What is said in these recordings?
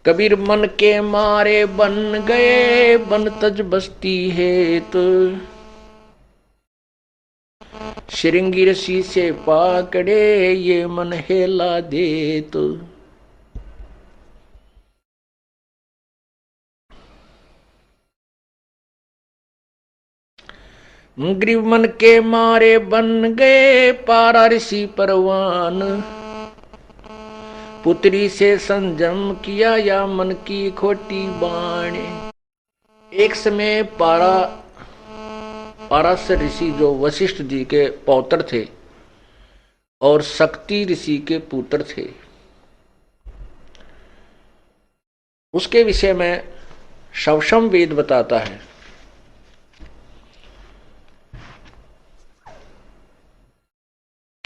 कबीर मन के मारे बन गए बन तज बस्ती है तो श्रृंगी रसी से पाकड़े ये मन हेला दे तो। ग्रीव मन के मारे बन गए पारा ऋषि परवान पुत्री से संजम किया या मन की खोटी बाणे। एक समय पाराशर ऋषि जो वशिष्ठ जी के पौत्र थे और शक्ति ऋषि के पुत्र थे, उसके विषय में शवशम वेद बताता है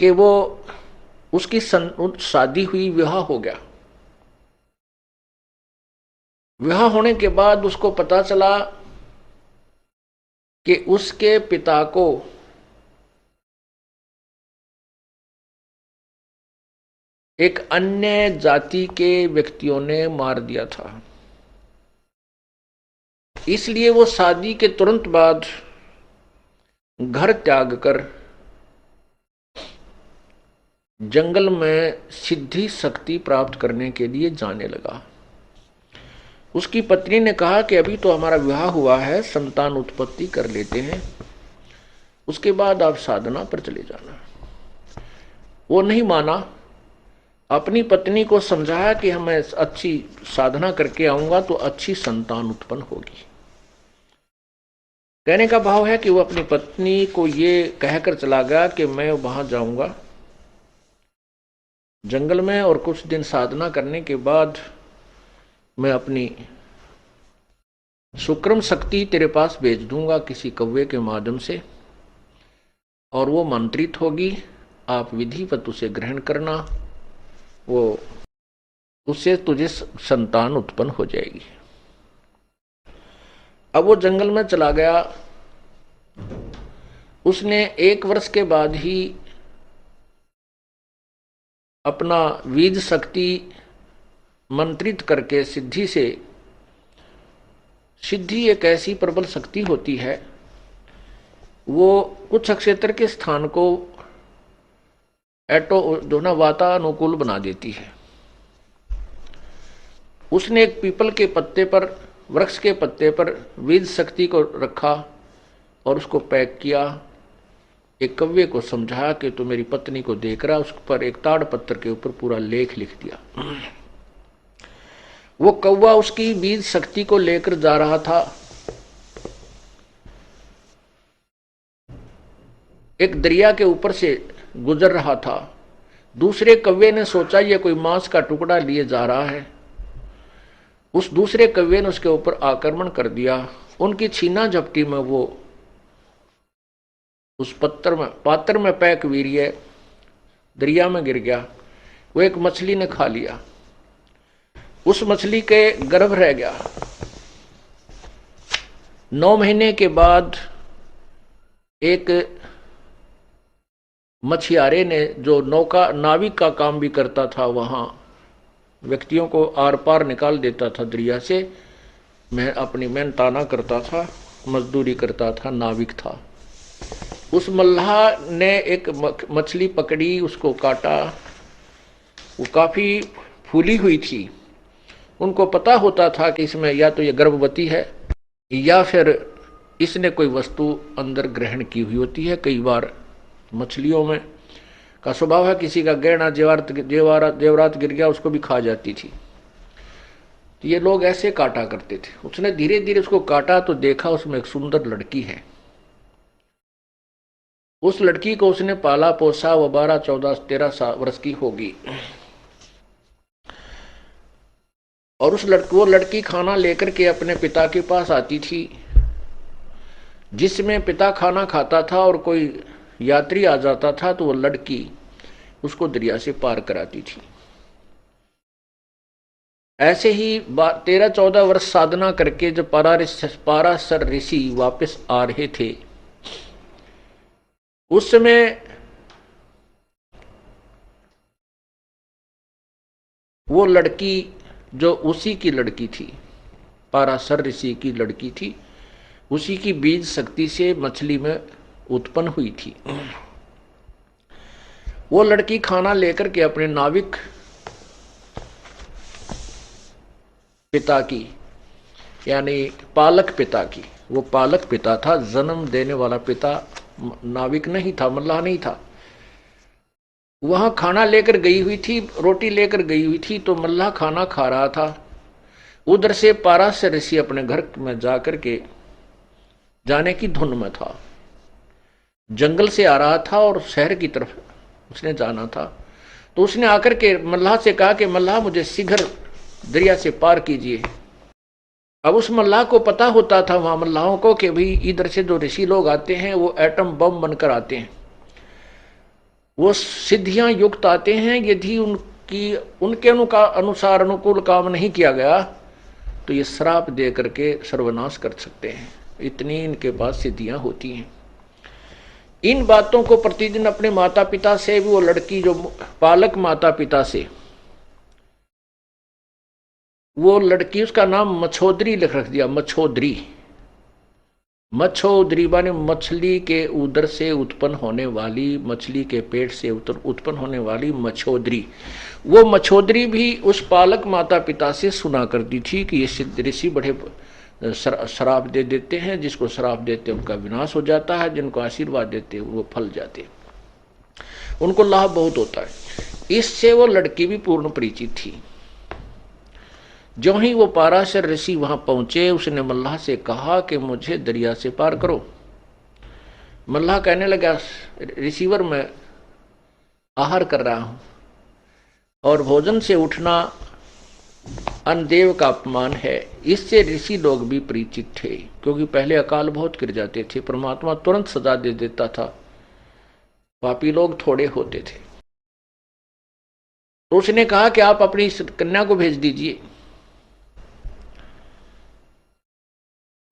कि वो उसकी शादी हुई, विवाह हो गया। विवाह होने के बाद उसको पता चला कि उसके पिता को एक अन्य जाति के व्यक्तियों ने मार दिया था। इसलिए वो शादी के तुरंत बाद घर त्याग कर जंगल में सिद्धि शक्ति प्राप्त करने के लिए जाने लगा। उसकी पत्नी ने कहा कि अभी तो हमारा विवाह हुआ है, संतान उत्पत्ति कर लेते हैं, उसके बाद आप साधना पर चले जाना। वो नहीं माना। अपनी पत्नी को समझाया कि मैं अच्छी साधना करके आऊंगा तो अच्छी संतान उत्पन्न होगी। कहने का भाव है कि वो अपनी पत्नी को ये कहकर चला गया कि मैं वहां जाऊंगा जंगल में और कुछ दिन साधना करने के बाद मैं अपनी सुक्रम शक्ति तेरे पास भेज दूंगा किसी कौवे के माध्यम से, और वो मंत्रित होगी, आप विधिवत उसे ग्रहण करना, वो उससे तुझे संतान उत्पन्न हो जाएगी। अब वो जंगल में चला गया। उसने 1 वर्ष के बाद ही अपना बीज शक्ति मंत्रित करके सिद्धि से, सिद्धि एक ऐसी प्रबल शक्ति होती है, वो कुछ क्षेत्र के स्थान को जो ना वातानुकूल बना देती है। उसने एक पीपल के पत्ते पर, वृक्ष के पत्ते पर बीज शक्ति को रखा और उसको पैक किया। एक कव्वे को समझाया कि तो मेरी पत्नी को देख रहा, उस पर एक ताड़ पत्थर के ऊपर पूरा लेख लिख दिया। वो कौवा उसकी बीज शक्ति को लेकर जा रहा था। एक दरिया के ऊपर से गुजर रहा था। दूसरे कौवे ने सोचा ये कोई मांस का टुकड़ा लिए जा रहा है। उस दूसरे कौवे ने उसके ऊपर आक्रमण कर दिया। उनकी छीना झपटी में वो उस पात्र में पैक वीर्य दरिया में गिर गया। वो एक मछली ने खा लिया। उस मछली के गर्भ रह गया। 9 महीने के बाद एक मछियारे ने, जो नाविक का काम भी करता था, वहां व्यक्तियों को आर पार निकाल देता था दरिया से, मैं अपनी मेहनताना करता था, मजदूरी करता था, नाविक था। उस मल्लाह ने एक मछली पकड़ी, उसको काटा। वो काफी फूली हुई थी। उनको पता होता था कि इसमें या तो ये गर्भवती है या फिर इसने कोई वस्तु अंदर ग्रहण की हुई होती है। कई बार मछलियों में का स्वभाव है, किसी का गहना जेवरात गिर गया उसको भी खा जाती थी। तो ये लोग ऐसे काटा करते थे। उसने धीरे धीरे उसको काटा तो देखा उसमें एक सुंदर लड़की है। उस लड़की को उसने पाला पोसा, वो 12, 14, 13 वर्ष की होगी। और वो लड़की खाना लेकर के अपने पिता के पास आती थी। जिसमें पिता खाना खाता था और कोई यात्री आ जाता था तो वो लड़की उसको दरिया से पार कराती थी। ऐसे ही 13-14 वर्ष साधना करके जब पाराशर ऋषि वापस आ रहे थे, उस समय वो लड़की जो उसी की लड़की थी, पाराशर ऋषि की लड़की थी, उसी की बीज शक्ति से मछली में उत्पन्न हुई थी। वो लड़की खाना लेकर के अपने नाविक पिता की, यानी पालक पिता की, वो पालक पिता था, जन्म देने वाला पिता नाविक नहीं था, मल्लाह नहीं था, वहां खाना लेकर गई हुई थी, रोटी लेकर गई हुई थी। तो मल्लाह खाना खा रहा था, उधर से पाराशर ऋषि अपने घर में जाकर के जाने की धुन में था, जंगल से आ रहा था और शहर की तरफ उसने जाना था। तो उसने आकर के मल्लाह से कहा कि मल्लाह मुझे शीघ्र दरिया से पार कीजिए। अब उस मल्लाह को पता होता था वहां मल्लाहों को कि भाई इधर से जो ऋषि लोग आते हैं वो एटम बम बनकर आते हैं, वो सिद्धियां युक्त आते हैं, यदि उनके अनुसार अनुकूल काम नहीं किया गया तो ये श्राप दे करके सर्वनाश कर सकते हैं, इतनी इनके पास सिद्धियां होती हैं। इन बातों को प्रतिदिन अपने माता पिता से भी, वो लड़की जो पालक माता पिता से, वो लड़की, उसका नाम मछोदरी लिख रख दिया, मछोदरी। मछोदरी माने मछली के उदर से उत्पन्न होने वाली, मछली के पेट से उत्पन्न होने वाली मछोदरी। वो मछोदरी भी उस पालक माता पिता से सुना करती थी कि ये ऋषि बड़े श्राप दे देते हैं, जिसको श्राप देते हैं उनका विनाश हो जाता है, जिनको आशीर्वाद देते हैं वो फल जाते हैं, उनको लाभ बहुत होता है। इससे वो लड़की भी पूर्ण परिचित थी। जो ही वो पाराशर ऋषि वहां पहुंचे, उसने मल्लाह से कहा कि मुझे दरिया से पार करो। मल्लाह कहने लगा, रिसीवर मैं आहार कर रहा हूं और भोजन से उठना अनदेव का अपमान है। इससे ऋषि लोग भी परिचित थे, क्योंकि पहले अकाल बहुत गिर जाते थे, परमात्मा तुरंत सजा दे देता था, पापी लोग थोड़े होते थे। तो उसने कहा कि आप अपनी कन्या को भेज दीजिए,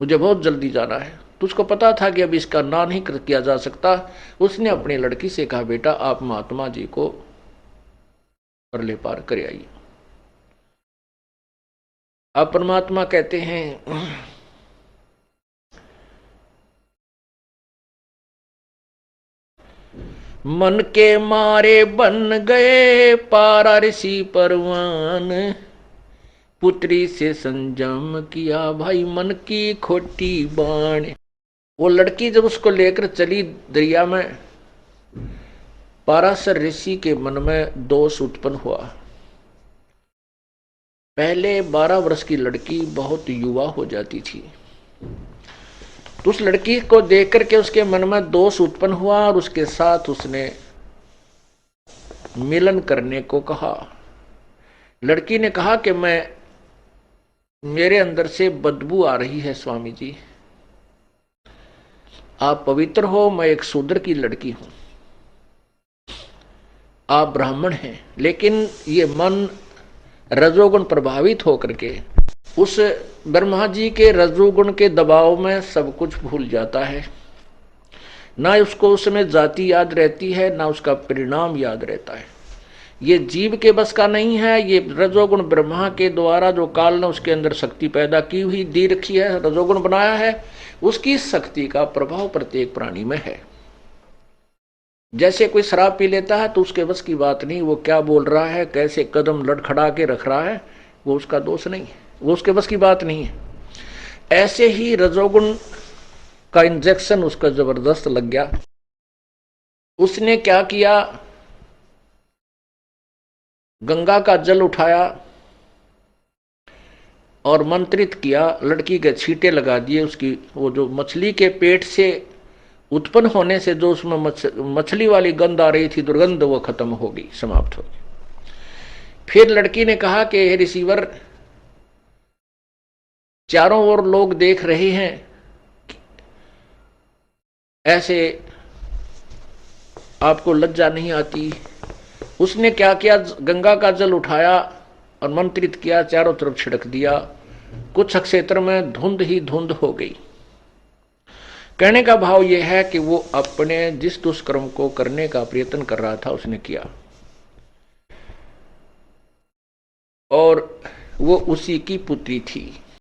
मुझे बहुत जल्दी जाना है। तो उसको पता था कि अब इसका ना नहीं किया जा सकता। उसने अपनी लड़की से कहा, बेटा आप महात्मा जी को परले पार कर आइए। अब परमात्मा कहते हैं, मन के मारे बन गए पारा ऋषि परवान, पुत्री से संजम किया भाई मन की खोटी बाण। वो लड़की जब उसको लेकर चली दरिया में, पाराशर ऋषि के मन में दोष उत्पन्न हुआ। पहले 12 वर्ष की लड़की बहुत युवा हो जाती थी, तो उस लड़की को देख करके उसके मन में दोष उत्पन्न हुआ और उसके साथ उसने मिलन करने को कहा। लड़की ने कहा कि मेरे अंदर से बदबू आ रही है स्वामी जी, आप पवित्र हो, मैं एक शूद्र की लड़की हूं, आप ब्राह्मण हैं, लेकिन ये मन रजोगुण प्रभावित होकर के उस ब्रह्मा जी के रजोगुण के दबाव में सब कुछ भूल जाता है। ना उसको उसमें जाति याद रहती है, ना उसका परिणाम याद रहता है। ये जीव के बस का नहीं है, ये रजोगुण ब्रह्मा के द्वारा जो काल ने उसके अंदर शक्ति पैदा की हुई दी रखी है, रजोगुण बनाया है, उसकी शक्ति का प्रभाव प्रत्येक प्राणी में है। जैसे कोई शराब पी लेता है तो उसके बस की बात नहीं, वो क्या बोल रहा है, कैसे कदम लड़खड़ा के रख रहा है, वो उसका दोष नहीं है, वो उसके बस की बात नहीं है। ऐसे ही रजोगुण का इंजेक्शन उसका जबरदस्त लग गया। उसने क्या किया, गंगा का जल उठाया और मंत्रित किया, लड़की के छींटे लगा दिए। उसकी वो जो मछली के पेट से उत्पन्न होने से जो उसमें मछली वाली गंध आ रही थी, दुर्गंध, वो खत्म हो गई, समाप्त हो गई। फिर लड़की ने कहा कि हे रिसीवर, चारों ओर लोग देख रहे हैं, ऐसे आपको लज्जा नहीं आती। उसने क्या किया, गंगा का जल उठाया और मंत्रित किया, चारों तरफ छिड़क दिया। कुछ क्षेत्र में धुंध ही धुंध हो गई। कहने का भाव यह है कि वो अपने जिस दुष्कर्म को करने का प्रयत्न कर रहा था उसने किया, और वो उसी की पुत्री थी।